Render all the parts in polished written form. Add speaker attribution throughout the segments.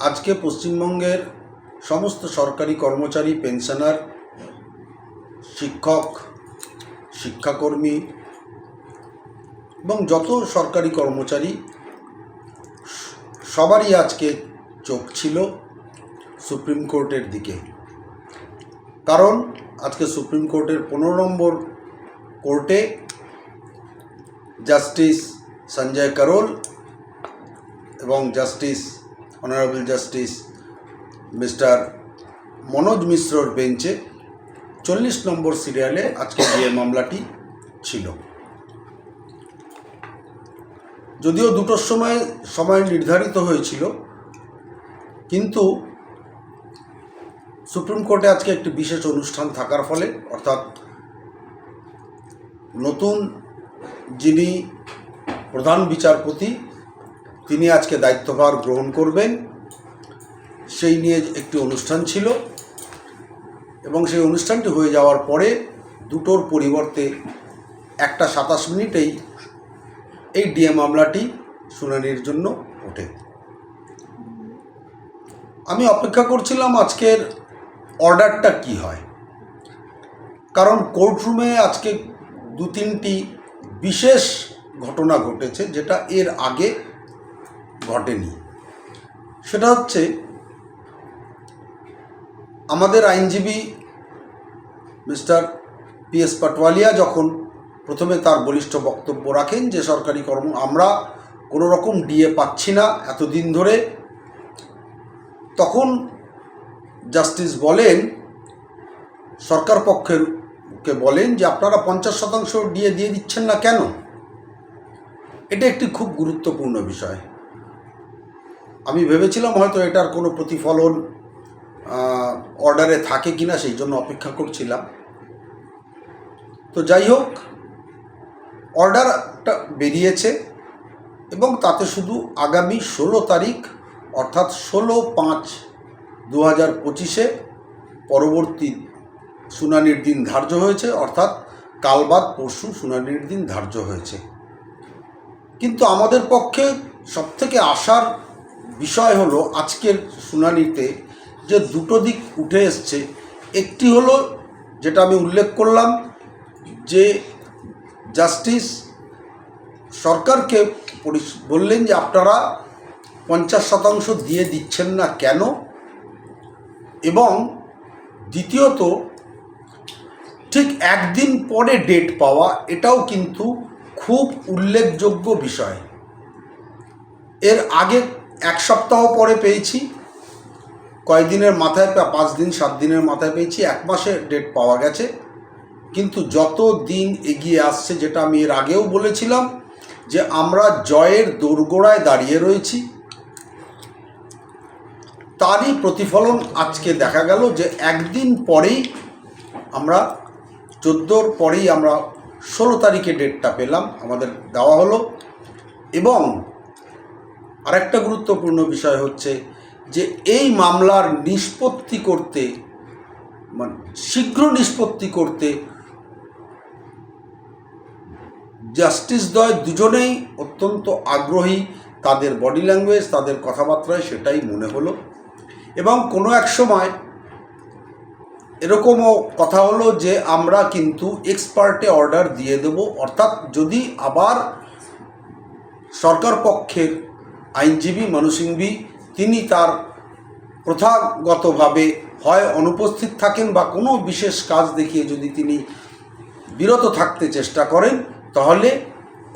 Speaker 1: আজকে পশ্চিমবঙ্গের সমস্ত সরকারি কর্মচারী, পেনশনার, শিক্ষক, শিক্ষাকর্মী এবং যত সরকারি কর্মচারী সবারই আজকে চোখ ছিল সুপ্রিম কোর্টের দিকে। কারণ আজকে সুপ্রিম কোর্টের 15 নম্বর কোর্টে জাস্টিস সঞ্জয় কারোল এবং অনারেবল জাস্টিস মিস্টার মনোজ মিশ্রর বেঞ্চে 40 নম্বর সিরিয়ালে আজকে যে মামলাটি ছিল। যদিও দুটোর সময় নির্ধারিত হয়েছিল, কিন্তু সুপ্রিম কোর্টে আজকে একটি বিশেষ অনুষ্ঠান থাকার ফলে, অর্থাৎ নতুন যিনি প্রধান বিচারপতি তিনি আজকে দায়িত্বভার গ্রহণ করবেন, সেই নিয়ে একটি অনুষ্ঠান ছিল এবং সেই অনুষ্ঠানটি হয়ে যাওয়ার পরে দুটোর পরিবর্তে 1:27 মিনিটেই এই ডিএ মামলাটি শুনানির জন্য ওঠে। আমি অপেক্ষা করছিলাম আজকের অর্ডারটা কি হয়, কারণ কোর্টরুমে আজকে 2-3টি বিশেষ ঘটনা ঘটেছে যেটা এর আগে ঘটেনি। সেটা হচ্ছে, আমাদের আইনজীবী মিস্টার PS পাটওয়ালিয়া যখন প্রথমে তার বলিষ্ঠ বক্তব্য রাখেন যে আমরা কোনো রকম ডিএ পাচ্ছি না এতদিন ধরে, তখন জাস্টিস বলেন, সরকার পক্ষকে বলেন যে আপনারা 50% ডিএ দিয়ে দিচ্ছেন না কেন? এটা একটি খুব গুরুত্বপূর্ণ বিষয়। আমি ভেবেছিলাম হয়তো এটার কোনো প্রতিফলন অর্ডারে থাকে কিনা, সেই জন্য অপেক্ষা করছিলাম। তো যাই হোক, অর্ডারটা বেরিয়েছে এবং তাতে শুধু আগামী 16 তারিখ অর্থাৎ 16/5/2025 পরবর্তী শুনানির দিন ধার্য হয়েছে, অর্থাৎ কাল বাদ পরশু শুনানির দিন ধার্য হয়েছে। কিন্তু আমাদের পক্ষে সবথেকে আশার বিষয় হলো আজকের শুনানিতে যে দুটো দিক উঠে এসছে। একটি হলো যেটা আমি উল্লেখ করলাম, যে জাস্টিস সরকারকে বললেন যে আপনারা 50% দিয়ে দিচ্ছেন না কেন, এবং দ্বিতীয়ত ঠিক একদিন পরে ডেট পাওয়া, এটাও কিন্তু খুব উল্লেখযোগ্য বিষয়। এর আগে 1 সপ্তাহ পরে পেয়েছি, কয়েকদিনের মাথায় 5 দিন 7 দিনের মাথায় পেয়েছি, 1 মাসের ডেট পাওয়া গেছে। কিন্তু যত দিন এগিয়ে আসছে, যেটা আমি এর আগেও বলেছিলাম যে আমরা জয়ের দোরগোড়ায় দাঁড়িয়ে রয়েছি, তারই প্রতিফলন আজকে দেখা গেল যে একদিন পরেই আমরা 14 পরেই আমরা 16 তারিখে ডেটটা পেলাম, আমাদের দেওয়া হলো। এবং আরেকটা গুরুত্বপূর্ণ বিষয় হচ্ছে যে এই মামলার নিষ্পত্তি করতে, মানে শীঘ্র নিষ্পত্তি করতে জাস্টিসদ্বয় দুজনেই অত্যন্ত আগ্রহী। তাদের বডি ল্যাঙ্গুয়েজ, তাদের কথাবার্তায় সেটাই মনে হলো। এবং কোনো এক সময় এরকমও কথা হলো যে আমরা কিন্তু এক্সপার্টে অর্ডার দিয়ে দেব, অর্থাৎ যদি আবার সরকার পক্ষের আইনজীবী মনু সিংভি তিনি তার প্রথাগতভাবে হয় অনুপস্থিত থাকেন বা কোনো বিশেষ কাজ দেখিয়ে যদি তিনি বিরত থাকতে চেষ্টা করেন, তাহলে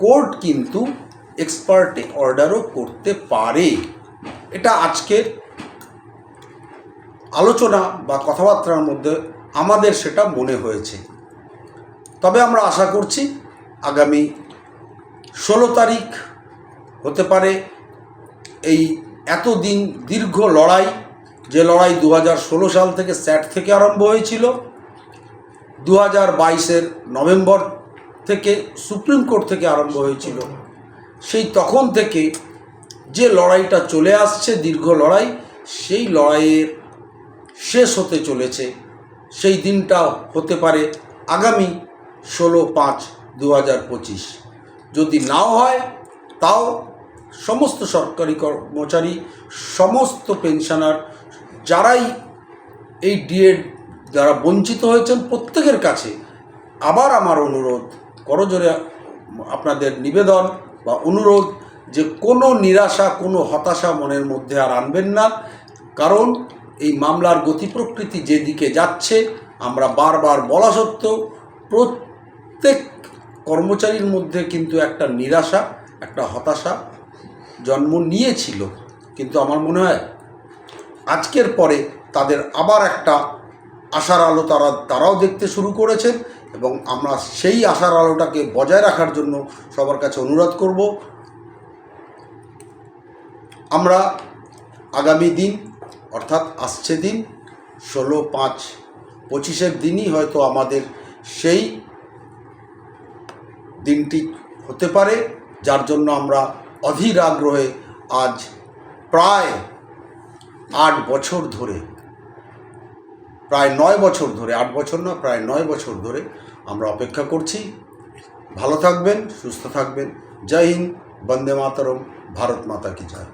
Speaker 1: কোর্ট কিন্তু এক্সপার্টে অর্ডারও করতে পারে। এটা আজকের আলোচনা বা কথাবার্তার মধ্যে আমাদের সেটা মনে হয়েছে। তবে আমরা আশা করছি আগামী 16 তারিখ হতে পারে এই এতদিন দীর্ঘ লড়াই, যে লড়াই 2016 সাল থেকে স্যাট থেকে আরম্ভ হয়েছিল, 2022-এর নভেম্বর থেকে সুপ্রিম কোর্ট থেকে আরম্ভ হয়েছিল, সেই তখন থেকে যে লড়াইটা চলে আসছে, দীর্ঘ লড়াই, সেই লড়াইয়ের শেষ হতে চলেছে। সেই দিনটা হতে পারে আগামী 16/5/2025। যদি নাও হয় তাও সমস্ত সরকারি কর্মচারী, সমস্ত পেনশনার, যারাই এই ডিএড দ্বারা বঞ্চিত হয়েছেন, প্রত্যেকের কাছে আবার আমার অনুরোধ, করজোরে আপনাদের নিবেদন বা অনুরোধ যে কোনো নিরাশা, কোনো হতাশা মনের মধ্যে আর আনবেন না। কারণ এই মামলার গতি প্রকৃতি যেদিকে যাচ্ছে, আমরা বারবার বলা সত্ত্বেও প্রত্যেক কর্মচারীর মধ্যে কিন্তু একটা নিরাশা, একটা হতাশা জন্ম নিয়েছিল। কিন্তু আমার মনে হয় আজকের পরে তাদের আবার একটা আশার আলো তারাও দেখতে শুরু করেছেন, এবং আমরা সেই আশার আলোটাকে বজায় রাখার জন্য সবার কাছে অনুরোধ করব। আমরা আগামী দিন, অর্থাৎ আসছে দিন 16/5/25 দিনই হয়তো আমাদের সেই দিনটি হতে পারে, যার জন্য আমরা অধীর আগ্রহে আজ প্রায় 8 বছর ধরে, প্রায় 9 বছর ধরে, 8 বছর না, প্রায় 9 বছর ধরে আমরা অপেক্ষা করছি। ভালো থাকবেন, সুস্থ থাকবেন। জয় হিন্দ, বন্দে মাতরম, ভারত মাতা কি জয়।